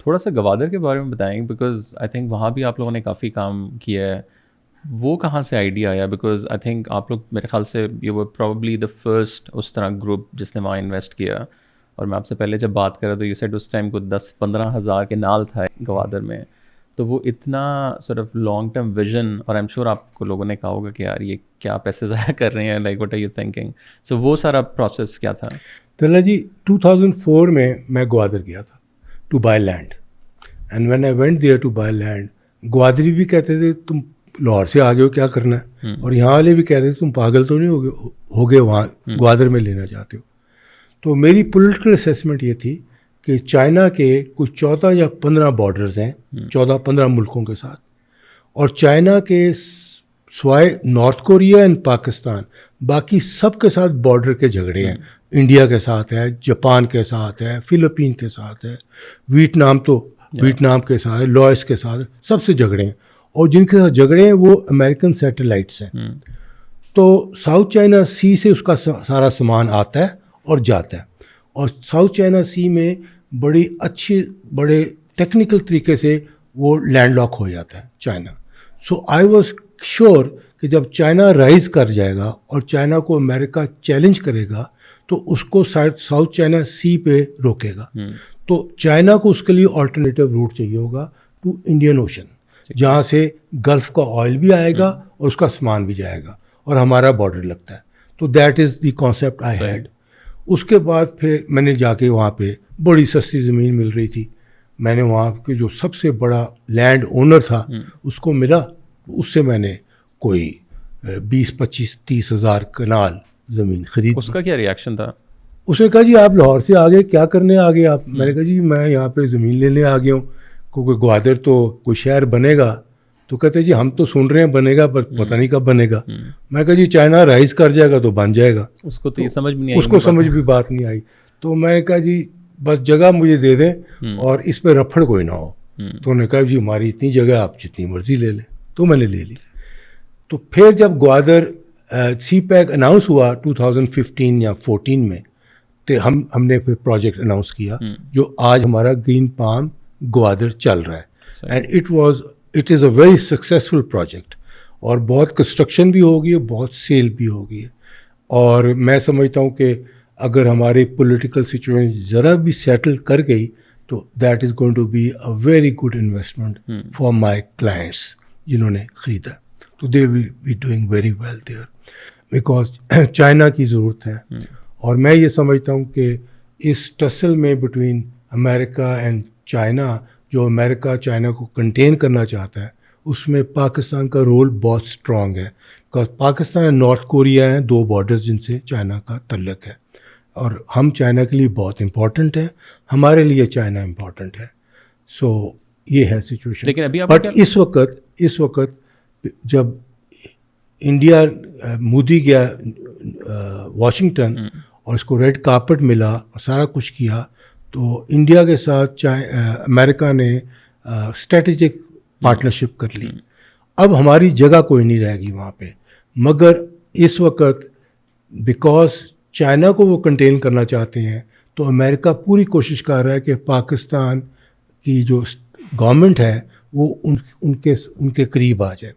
تھوڑا سا گوادر کے بارے میں بتائیں، بیکاز آئی تھنک وہاں بھی آپ لوگوں نے کافی کام کیا ہے. وہ کہاں سے آئیڈیا آیا؟ بیکاز آئی تھنک آپ لوگ میرے خیال سے you were probably the first اس طرح گروپ جس نے وہاں انویسٹ کیا. اور میں آپ سے پہلے جب بات کر رہا تو یو سیڈ اس ٹائم کو 10-15 ہزار کے نال تھا گوادر میں. تو وہ اتنا صرف لانگ ٹرم ویژن، اور آئی ایم شیور آپ کو لوگوں نے کہا ہوگا کہ یار یہ کیا پیسے ضائع کر رہے ہیں، like what are you thinking. So وہ سارا پروسیس کیا تھا؟ طلحہ جی 2004 میں گوادر گیا تھا to buy land, and when I went there to buy land, Gwadari بھی کہتے تھے تم لاہور سے آ گئے ہو کیا کرنا ہے، اور یہاں والے بھی کہتے تھے تم پاگل تو نہیں ہو گئے وہاں گوادر میں لینا چاہتے ہو. تو میری پولیٹیکل اسیسمنٹ یہ تھی کہ چائنا کے کچھ 14 یا 15 بارڈرز ہیں 14-15 ملکوں کے ساتھ، اور چائنا کے سوائے نارتھ کوریا اینڈ پاکستان باقی سب کے ساتھ بارڈر کے جھگڑے ہیں. انڈیا کے ساتھ ہے، جاپان کے ساتھ ہے، فلپین کے ساتھ ہے، ویتنام کے ساتھ ہے، لاؤس کے ساتھ، سب سے جھگڑے ہیں. اور جن کے ساتھ جھگڑے ہیں وہ امریکن سیٹلائٹس ہیں. تو ساؤتھ چائنا سی سے اس کا سارا سامان آتا ہے اور جاتا ہے، اور ساؤتھ چائنا سی میں بڑے ٹیکنیکل طریقے سے وہ لینڈ لاک ہو جاتا ہے China. So I was sure کہ جب چائنا رائز کر جائے گا اور چائنا کو امریکہ چیلنج کرے گا تو اس کو ساؤتھ چائنا سی پہ روکے گا. تو چائنا کو اس کے لیے آلٹرنیٹیو روٹ چاہیے ہوگا ٹو انڈین اوشن، جہاں سے گلف کا آئل بھی آئے گا اور اس کا سامان بھی جائے گا اور ہمارا بارڈر لگتا ہے. تو that is the concept I had. اس کے بعد پھر میں نے جا کے وہاں پہ بڑی سستی زمین مل رہی تھی، میں نے وہاں کے جو سب سے بڑا لینڈ اونر تھا اس کو ملا، اس سے میں نے کوئی 20-25-30 ہزار کنال زمین خرید. اس کا کیا ریئیکشن تھا؟ اس نے کہا جی آپ لاہور سے آ گئے، کیا کرنے آ گئے آپ؟ میں نے کہا جی میں یہاں پہ زمین لینے آ گیا ہوں، کیونکہ گوادر تو کوئی شہر بنے گا. تو کہتے جی ہم تو سن رہے ہیں بنے گا پر پتہ نہیں کب بنے گا. میں کہا جی چائنا رائز کر جائے گا تو بن جائے گا. اس کو تو یہ سمجھ بھی نہیں آئی، اس کو سمجھ بھی بات نہیں آئی. تو میں نے کہا جی بس جگہ مجھے دے دیں اور اس پہ رفڑ کوئی نہ ہو. تو انہوں نے کہا جی ہماری اتنی جگہ آپ جتنی مرضی لے لیں. تو میں نے لے لی. تو پھر جب گوادر سی پیک اناؤنس ہوا 2015 یا 14 میں، تو ہم نے پھر پروجیکٹ اناؤنس کیا جو آج ہمارا گرین پام گوادر چل رہا ہے. And it is a very successful project, اور بہت کنسٹرکشن بھی ہو گئی ہے، بہت سیل بھی ہو گئی ہے. اور میں سمجھتا ہوں کہ اگر ہماری پولیٹیکل سچویشن ذرا بھی سیٹل کر گئی تو that is going to be a very good investment for my clients جنہوں نے خریدا. تو they will be doing very well there because China کی ضرورت ہے. اور میں یہ سمجھتا ہوں کہ اس ٹسل میں بٹوین امریکہ اینڈ چائنا، جو امریکہ چائنا کو کنٹین کرنا چاہتا ہے، اس میں پاکستان کا رول بہت اسٹرانگ ہے. بیکاز پاکستان اور نارتھ کوریا ہیں 2 بارڈرز جن سے چائنا کا تعلق ہے، اور ہم چائنا کے لیے بہت امپورٹنٹ ہے، ہمارے لیے چائنا امپورٹنٹ ہے. سو یہ ہے سچویشن. لیکن ابھی بٹ اس وقت جب انڈیا مودی گیا واشنگٹن اور اس کو ریڈ کارپٹ ملا اور سارا کچھ کیا، تو انڈیا کے ساتھ امریکہ نے اسٹریٹجک پارٹنرشپ کر لی. اب ہماری جگہ کوئی نہیں رہے گی وہاں پہ، مگر اس وقت بیکاز چائنا کو وہ کنٹین کرنا چاہتے ہیں تو امریکہ پوری کوشش کر رہا ہے کہ پاکستان کی جو گورنمنٹ ہے وہ ان کے قریب آ جائے.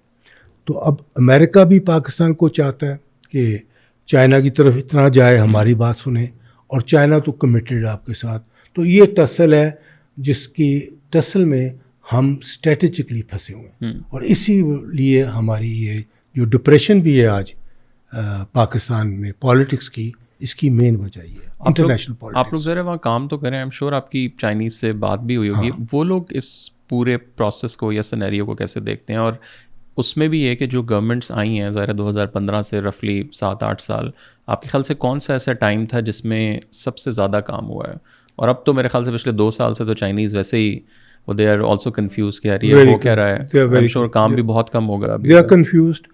تو اب امریکہ بھی پاکستان کو چاہتا ہے کہ چائنا کی طرف اتنا جائے، ہماری بات سنیں، اور چائنا تو کمیٹڈ ہے آپ کے ساتھ. تو یہ ٹسل ہے جس کی ٹسل میں ہم اسٹریٹجکلی پھنسے ہوئے ہیں، اور اسی لیے ہماری یہ جو ڈپریشن بھی ہے آج پاکستان میں پالیٹکس کی، اس کی مین وجہ یہ ہے انٹرنیشنل پالیٹکس. آپ لوگ ذرا وہاں کام تو کریں، آئی ایم شیور آپ کی چائنیز سے بات بھی ہوئی ہوگی. وہ لوگ اس پورے پروسیس کو یا سینیریو کو کیسے دیکھتے ہیں؟ اور اس میں بھی یہ کہ جو گورنمنٹس آئی ہیں ظاہر 2015 سے رفلی 7-8 سال، آپ کے خیال سے کون سا ایسا ٹائم تھا جس میں سب سے زیادہ کام ہوا ہے؟ اور اب تو میرے خیال سے پچھلے 2 سال سے تو چائنیز ویسے ہی وہ دے آر آلسو کنفیوز کہ یار یہ ہو کیا رہا ہے. آئی ایم شیور کام بھی بہت کم ہوگا. They are confused,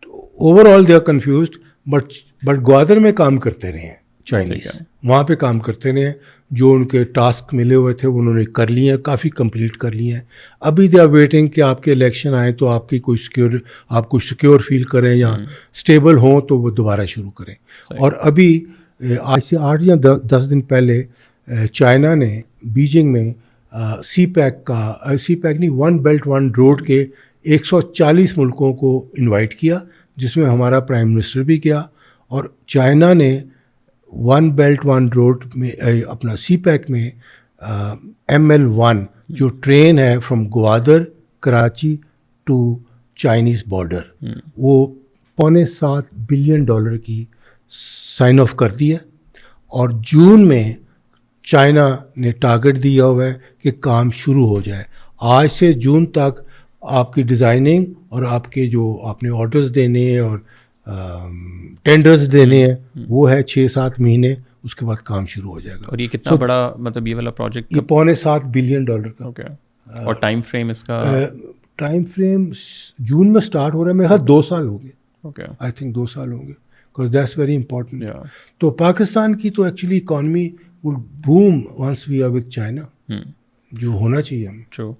overall they are confused, but Gwadar میں کام کرتے رہے ہیں چائنیز، وہاں پہ کام کرتے رہے ہیں. جو ان کے ٹاسک ملے ہوئے تھے وہ انہوں نے کر لیے ہیں، کافی کمپلیٹ کر لیے ہیں. ابھی دے آر ویٹنگ کہ آپ کے الیکشن آئیں تو آپ کی آپ کو سیکیور فیل کریں یا اسٹیبل ہوں تو وہ دوبارہ شروع کریں. اور ابھی آج سے 8 یا 10 دن پہلے چائنا نے بیجنگ میں سی پیک نہیں، ون بیلٹ ون روڈ کے 140 ملکوں کو انوائٹ کیا، جس میں ہمارا پرائم منسٹر بھی گیا. اور چائنا نے ون بیلٹ ون روڈ میں اپنا سی پیک میں ML1 جو ٹرین ہے from Gwadar Karachi to Chinese border, وہ $7.25 بلین کی سائن آف کر دی ہے. اور جون میں چائنا نے ٹارگٹ دیا ہوا ہے کہ کام شروع ہو جائے. آج سے جون تک آپ کی ڈیزائننگ اور آپ کے جو آپ نے آرڈرز دینے ہیں اور ٹینڈرز دینے ہیں وہ ہے 6-7 مہینے، اس کے بعد کام شروع ہو جائے گا. اور یہ کتنا بڑا مطلب یہ والا پروجیکٹ؟ یہ $7.25 بلین کا. اوکے. اور ٹائم فریم اس کا؟ ٹائم فریم جون میں اسٹارٹ ہو رہا ہے، میرے خیال 2 سال ہوں گے. اوکے. آئی تھنک 2 سال ہوں گے، بیکاز دیٹس ویری امپورٹنٹ. تو پاکستان کی تو actually economy will boom once we are with China, جو ہونا چاہیے ہمیں. ٹرو.